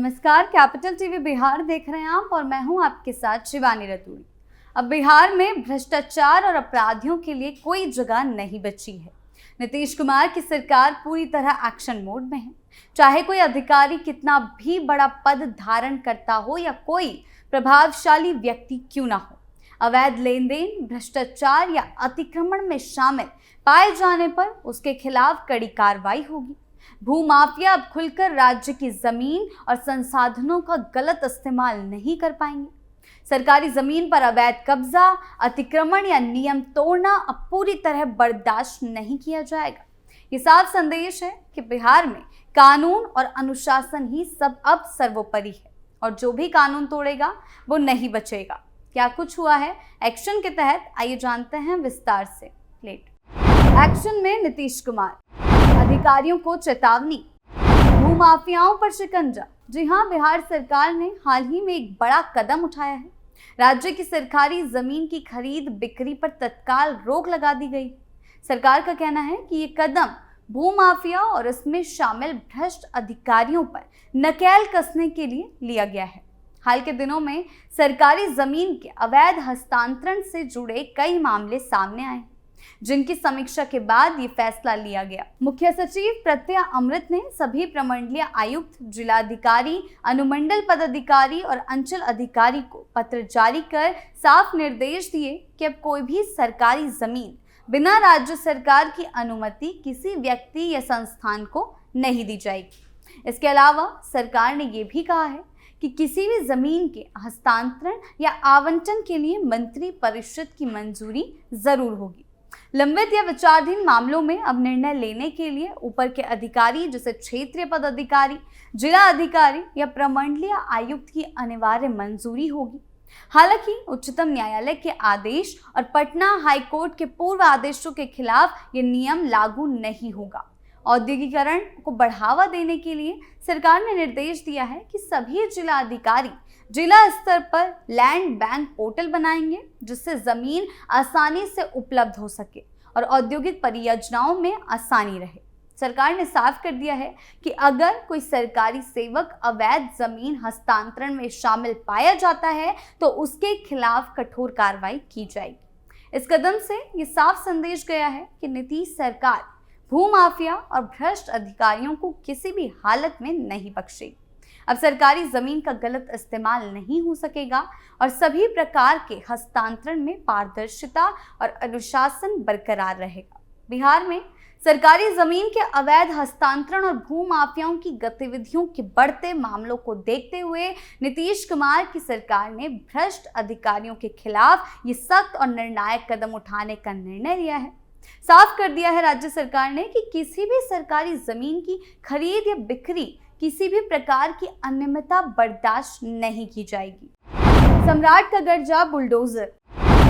नमस्कार, capital TV Bihar देख रहे हैं आप और मैं हूं आपके साथ शिवानी रतूड़ी। अब बिहार में भ्रष्टाचार और अपराधियों के लिए कोई जगह नहीं बची है। नीतीश कुमार की सरकार पूरी तरह एक्शन मोड में है। चाहे कोई अधिकारी कितना भी बड़ा पद धारण करता हो या कोई प्रभावशाली व्यक्ति क्यों ना हो, अवैध लेन देन, भ्रष्टाचार या अतिक्रमण में शामिल पाए जाने पर उसके खिलाफ कड़ी कार्रवाई होगी। भूमाफिया अब खुलकर राज्य की जमीन और संसाधनों का गलत इस्तेमाल नहीं कर पाएंगे। सरकारी जमीन पर अवैध कब्जा, अतिक्रमण या नियम तोड़ना अब पूरी तरह बर्दाश्त नहीं किया जाएगा। ये साफ संदेश है कि बिहार में कानून और अनुशासन ही सब अब सर्वोपरि है और जो भी कानून तोड़ेगा वो नहीं बचेगा। क्या कुछ हुआ है एक्शन के तहत, आइए जानते हैं विस्तार से। एक्शन में नीतीश कुमार, अधिकारियों को चेतावनी, भूमाफियाओं पर शिकंजा। जी हां, बिहार सरकार ने हाल ही में एक बड़ा कदम उठाया है। राज्य की सरकारी जमीन की खरीद बिक्री पर तत्काल रोक लगा दी गई। सरकार का कहना है कि ये कदम भूमाफिया और इसमें शामिल भ्रष्ट अधिकारियों पर नकेल कसने के लिए लिया गया है। हाल के दिनों में सरकारी जमीन के अवैध हस्तांतरण से जुड़े कई मामले सामने आए, जिनकी समीक्षा के बाद ये फैसला लिया गया। मुख्य सचिव प्रत्यय अमृत ने सभी प्रमंडलीय आयुक्त, जिलाधिकारी, अनुमंडल पदाधिकारी और अंचल अधिकारी को पत्र जारी कर साफ निर्देश दिए कि अब कोई भी सरकारी जमीन बिना राज्य सरकार की अनुमति किसी व्यक्ति या संस्थान को नहीं दी जाएगी। इसके अलावा सरकार ने ये भी कहा है कि किसी भी जमीन के हस्तांतरण या आवंटन के लिए मंत्री परिषद की मंजूरी जरूर होगी। लंबित या विचाराधीन मामलों में अब निर्णय लेने के लिए ऊपर के अधिकारी जैसे क्षेत्रीय पदाधिकारी, जिला अधिकारी या प्रमंडलीय आयुक्त की अनिवार्य मंजूरी होगी। हालांकि उच्चतम न्यायालय के आदेश और पटना हाईकोर्ट के पूर्व आदेशों के खिलाफ ये नियम लागू नहीं होगा। औद्योगिकरण को बढ़ावा देने के लिए सरकार ने निर्देश दिया है कि सभी जिला अधिकारी जिला स्तर पर लैंड बैंक पोर्टल बनाएंगे, जिससे जमीन आसानी से उपलब्ध हो सके और औद्योगिक परियोजनाओं में आसानी रहे। सरकार ने साफ कर दिया है कि अगर कोई सरकारी सेवक अवैध जमीन हस्तांतरण में शामिल पाया जाता है तो उसके खिलाफ कठोर कार्रवाई की जाएगी। इस कदम से ये साफ संदेश गया है कि नीतीश सरकार भूमाफिया और भ्रष्ट अधिकारियों को किसी भी हालत में नहीं बख्शेगी। अब सरकारी जमीन का गलत इस्तेमाल नहीं हो सकेगा और सभी प्रकार के हस्तांतरण में पारदर्शिता और अनुशासन बरकरार रहेगा। बिहार में सरकारी जमीन के अवैध हस्तांतरण और भूमाफियाओं की गतिविधियों के बढ़ते मामलों को देखते हुए नीतीश कुमार की सरकार ने भ्रष्ट अधिकारियों के खिलाफ ये सख्त और निर्णायक कदम उठाने का निर्णय लिया है। साफ कर दिया है राज्य सरकार ने कि किसी भी सरकारी जमीन की खरीद या बिक्री किसी भी प्रकार की अनियमितता बर्दाश्त नहीं की जाएगी। सम्राट का गर्जा बुलडोजर,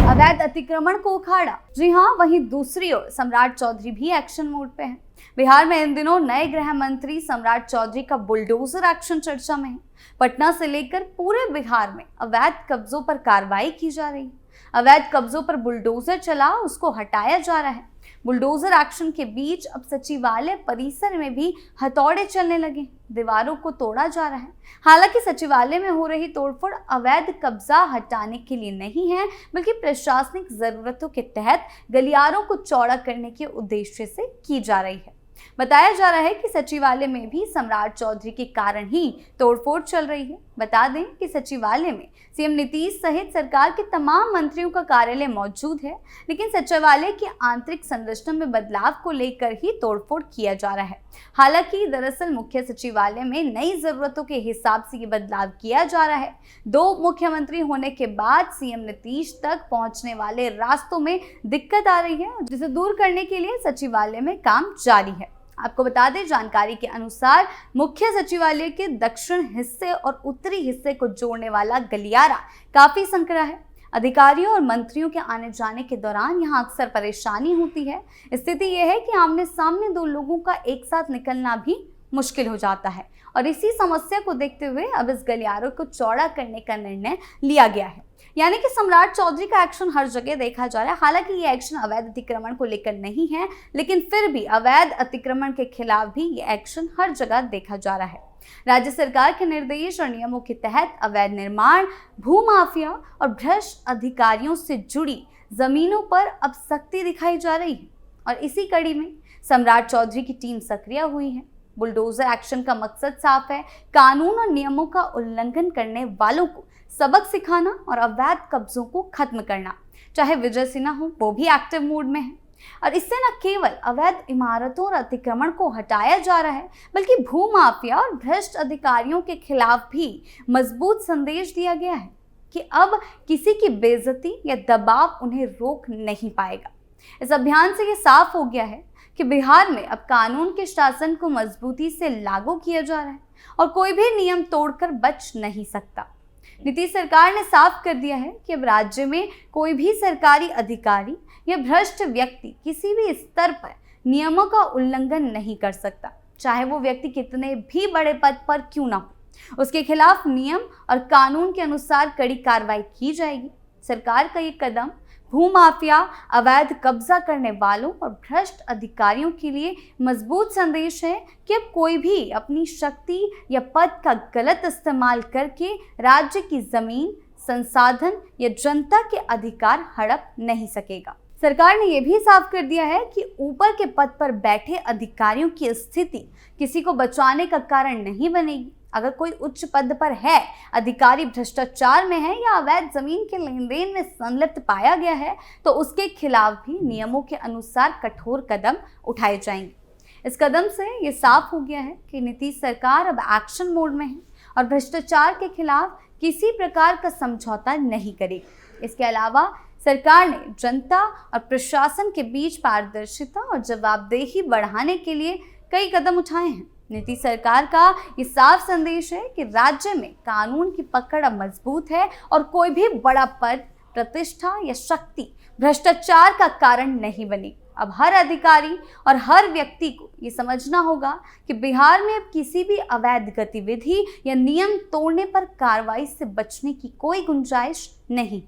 अवैध अतिक्रमण को उखाड़ा। जी हां, वहीं दूसरी ओर सम्राट चौधरी भी एक्शन मोड पे हैं। बिहार में इन दिनों नए गृह मंत्री सम्राट चौधरी का बुलडोजर एक्शन चर्चा में है। पटना से लेकर पूरे बिहार में अवैध कब्जों पर कार्रवाई की जा रही है। अवैध कब्जों पर बुलडोजर चला, उसको हटाया जा रहा है। बुलडोजर एक्शन के बीच अब सचिवालय परिसर में भी हथौड़े चलने लगे, दीवारों को तोड़ा जा रहा है। हालांकि सचिवालय में हो रही तोड़फोड़ अवैध कब्जा हटाने के लिए नहीं है, बल्कि प्रशासनिक जरूरतों के तहत गलियारों को चौड़ा करने के उद्देश्य से की जा रही है। बताया जा रहा है कि सचिवालय में भी सम्राट चौधरी के कारण ही तोड़फोड़ चल रही है। बता दें कि सचिवालय में सीएम नीतीश सहित सरकार के तमाम मंत्रियों का कार्यालय मौजूद है, लेकिन सचिवालय की आंतरिक संरचना में बदलाव को लेकर ही तोड़फोड़ किया जा रहा है। हालांकि दरअसल मुख्य सचिवालय में नई जरूरतों के हिसाब से ये बदलाव किया जा रहा है। 2 मुख्यमंत्री होने के बाद सीएम नीतीश तक पहुंचने वाले रास्तों में दिक्कत आ रही है, जिसे दूर करने के लिए सचिवालय में काम जारी है। आपको बता दें, जानकारी के अनुसार मुख्य सचिवालय के दक्षिण हिस्से और उत्तरी हिस्से को जोड़ने वाला गलियारा काफी संकरा है। अधिकारियों और मंत्रियों के आने जाने के दौरान यहाँ अक्सर परेशानी होती है। स्थिति यह है कि आमने सामने 2 लोगों का एक साथ निकलना भी मुश्किल हो जाता है और इसी समस्या को देखते हुए अब इस गलियारे को चौड़ा करने का निर्णय लिया गया है। यानी कि सम्राट चौधरी का एक्शन हर जगह देखा जा रहा है। हालांकि ये एक्शन अवैध अतिक्रमण को लेकर नहीं है, लेकिन फिर भी अवैध अतिक्रमण के खिलाफ भी ये एक्शन हर जगह देखा जा रहा है। राज्य सरकार के निर्देश और नियमों के तहत अवैध निर्माण, भूमाफिया और भ्रष्ट अधिकारियों से जुड़ी जमीनों पर अब सख्ती दिखाई जा रही है और इसी कड़ी में सम्राट चौधरी की टीम सक्रिय हुई है। बुलडोजर एक्शन का मकसद साफ है, कानून और नियमों का उल्लंघन करने वालों को सबक सिखाना और अवैध कब्जों को खत्म करना। चाहे विजय सिन्हा हो, वो भी एक्टिव मोड में है और इससे न केवल अवैध इमारतों और अतिक्रमण को हटाया जा रहा है, बल्कि भूमाफिया और भ्रष्ट अधिकारियों के खिलाफ भी मजबूत संदेश दिया गया है कि अब किसी की बेइज्जती या दबाव उन्हें रोक नहीं पाएगा। इस अभियान से ये साफ हो गया है कि बिहार में अब कानून के शासन को मजबूती से लागू किया जा रहा है और कोई भी नियम तोड़कर बच नहीं सकता। नीतीश सरकार ने साफ कर दिया है कि अब राज्य में कोई भी सरकारी अधिकारी या भ्रष्ट व्यक्ति किसी भी स्तर पर नियमों का उल्लंघन नहीं कर सकता, चाहे वो व्यक्ति कितने भी बड़े पद पर क्यों ना हो। उसके खिलाफ नियम और कानून के अनुसार कड़ी कार्रवाई की जाएगी। सरकार का ये कदम भूमाफिया, अवैध कब्जा करने वालों और भ्रष्ट अधिकारियों के लिए मजबूत संदेश है कि अब कोई भी अपनी शक्ति या पद का गलत इस्तेमाल करके राज्य की जमीन, संसाधन या जनता के अधिकार हड़प नहीं सकेगा। सरकार ने यह भी साफ कर दिया है कि ऊपर के पद पर बैठे अधिकारियों की स्थिति किसी को बचाने का कारण नहीं बनेगी। अगर कोई उच्च पद पर है, अधिकारी भ्रष्टाचार में है या अवैध जमीन के लेन देन में संलिप्त पाया गया है, तो उसके खिलाफ भी नियमों के अनुसार कठोर कदम उठाए जाएंगे। इस कदम से ये साफ हो गया है कि नीतीश सरकार अब एक्शन मोड में है और भ्रष्टाचार के खिलाफ किसी प्रकार का समझौता नहीं करेगी। इसके अलावा सरकार ने जनता और प्रशासन के बीच पारदर्शिता और जवाबदेही बढ़ाने के लिए कई कदम उठाए हैं। नीतीश सरकार का ये साफ संदेश है कि राज्य में कानून की पकड़ अब मजबूत है और कोई भी बड़ा पद, प्रतिष्ठा या शक्ति भ्रष्टाचार का कारण नहीं बनेगी। अब हर अधिकारी और हर व्यक्ति को ये समझना होगा कि बिहार में अब किसी भी अवैध गतिविधि या नियम तोड़ने पर कार्रवाई से बचने की कोई गुंजाइश नहीं।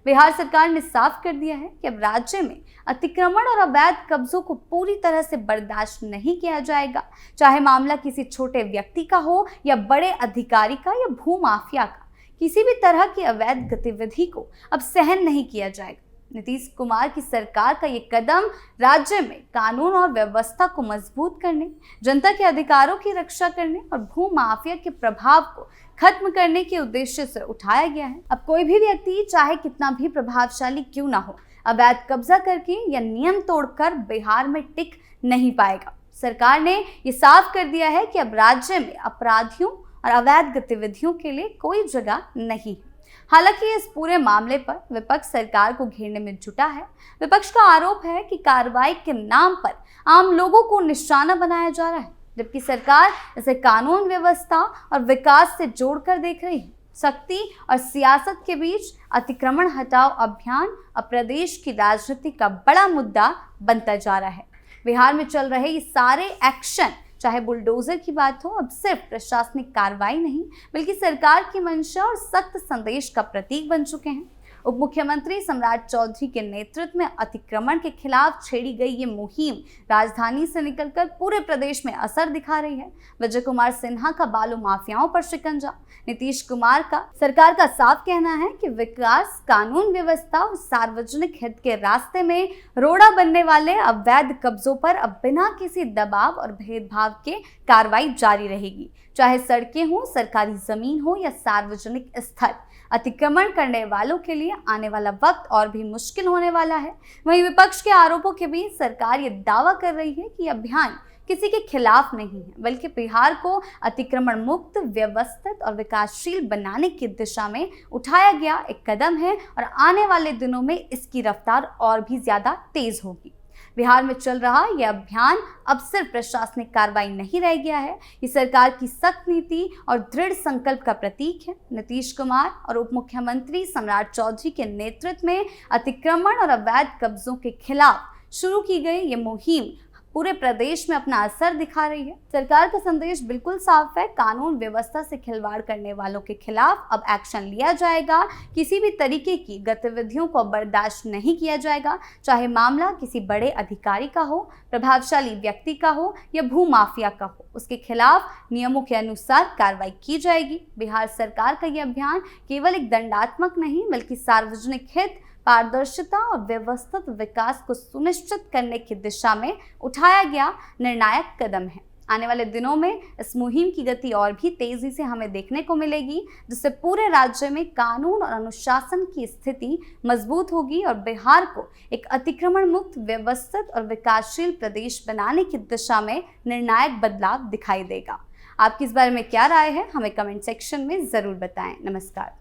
बिहार सरकार ने साफ कर दिया है कि अब राज्य में अतिक्रमण और अवैध कब्जों को पूरी तरह से बर्दाश्त नहीं किया जाएगा, चाहे मामला किसी छोटे व्यक्ति का हो या बड़े अधिकारी का या भूमाफिया का। किसी भी तरह की अवैध गतिविधि को अब सहन नहीं किया जाएगा। नीतीश कुमार की सरकार का ये कदम राज्य में कानून और व्यवस्था को मजबूत करने, जनता के अधिकारों की रक्षा करने और भूमाफिया के प्रभाव को खत्म करने के उद्देश्य से उठाया गया है। अब कोई भी व्यक्ति चाहे कितना भी प्रभावशाली क्यों ना हो, अवैध कब्जा करके या नियम तोड़कर बिहार में टिक नहीं पाएगा। सरकार ने ये साफ कर दिया है कि अब राज्य में अपराधियों और अवैध गतिविधियों के लिए कोई जगह नहीं है। हालांकि इस पूरे मामले पर विपक्ष सरकार को घेरने में जुटा है। विपक्ष का आरोप है कि कार्रवाई के नाम पर आम लोगों को निशाना बनाया जा रहा है, जबकि सरकार इसे कानून व्यवस्था और विकास से जोड़कर देख रही है। सख्ती और सियासत के बीच अतिक्रमण हटाओ अभियान अब प्रदेश की राजनीति का बड़ा मुद्दा बनता जा रहा है। बिहार में चल रहे ये सारे एक्शन, चाहे बुलडोजर की बात हो, अब सिर्फ प्रशासनिक कार्रवाई नहीं बल्कि सरकार की मंशा और सख्त संदेश का प्रतीक बन चुके हैं। उप मुख्यमंत्री सम्राट चौधरी के नेतृत्व में अतिक्रमण के खिलाफ छेड़ी गई ये मुहिम राजधानी से निकलकर पूरे प्रदेश में असर दिखा रही है। विजय कुमार सिन्हा का बालू माफियाओं पर शिकंजा, नीतीश कुमार का सरकार का साफ कहना है कि विकास, कानून व्यवस्था और सार्वजनिक हित के रास्ते में रोड़ा बनने वाले अवैध कब्जों पर अब बिना किसी दबाव और भेदभाव के कार्रवाई जारी रहेगी। चाहे सड़कें हो, सरकारी जमीन हो या सार्वजनिक स्थल, अतिक्रमण करने वालों के लिए आने वाला वक्त और भी मुश्किल होने वाला है। वहीं विपक्ष के आरोपों के बीच सरकार ये दावा कर रही है कि अभियान किसी के खिलाफ नहीं है, बल्कि बिहार को अतिक्रमण मुक्त, व्यवस्थित और विकासशील बनाने की दिशा में उठाया गया एक कदम है और आने वाले दिनों में इसकी रफ्तार और भी ज्यादा तेज होगी। बिहार में चल रहा यह अभियान अब सिर्फ प्रशासनिक कार्रवाई नहीं रह गया है, ये सरकार की सख्त नीति और दृढ़ संकल्प का प्रतीक है। नीतीश कुमार और उप मुख्यमंत्री सम्राट चौधरी के नेतृत्व में अतिक्रमण और अवैध कब्जों के खिलाफ शुरू की गई ये मुहिम पूरे प्रदेश में अपना असर दिखा रही है। सरकार का संदेश बिल्कुल साफ है, कानून व्यवस्था से खिलवाड़ करने वालों के खिलाफ अब एक्शन लिया जाएगा। किसी भी तरीके की गतिविधियों को बर्दाश्त नहीं किया जाएगा, चाहे मामला किसी बड़े अधिकारी का हो, प्रभावशाली व्यक्ति का हो या भूमाफिया का हो, उसके खिलाफ नियमों के अनुसार कार्रवाई की जाएगी। बिहार सरकार का यह अभियान केवल एक दंडात्मक नहीं बल्कि सार्वजनिक हित, पारदर्शिता और व्यवस्थित विकास को सुनिश्चित करने की दिशा में उठाया गया निर्णायक कदम है। आने वाले दिनों में इस मुहिम की गति और भी तेजी से हमें देखने को मिलेगी, जिससे पूरे राज्य में कानून और अनुशासन की स्थिति मजबूत होगी और बिहार को एक अतिक्रमण मुक्त, व्यवस्थित और विकासशील प्रदेश बनाने की दिशा में निर्णायक बदलाव दिखाई देगा। आपकी इस बारे में क्या राय है, हमें कमेंट सेक्शन में जरूर बताएं। नमस्कार।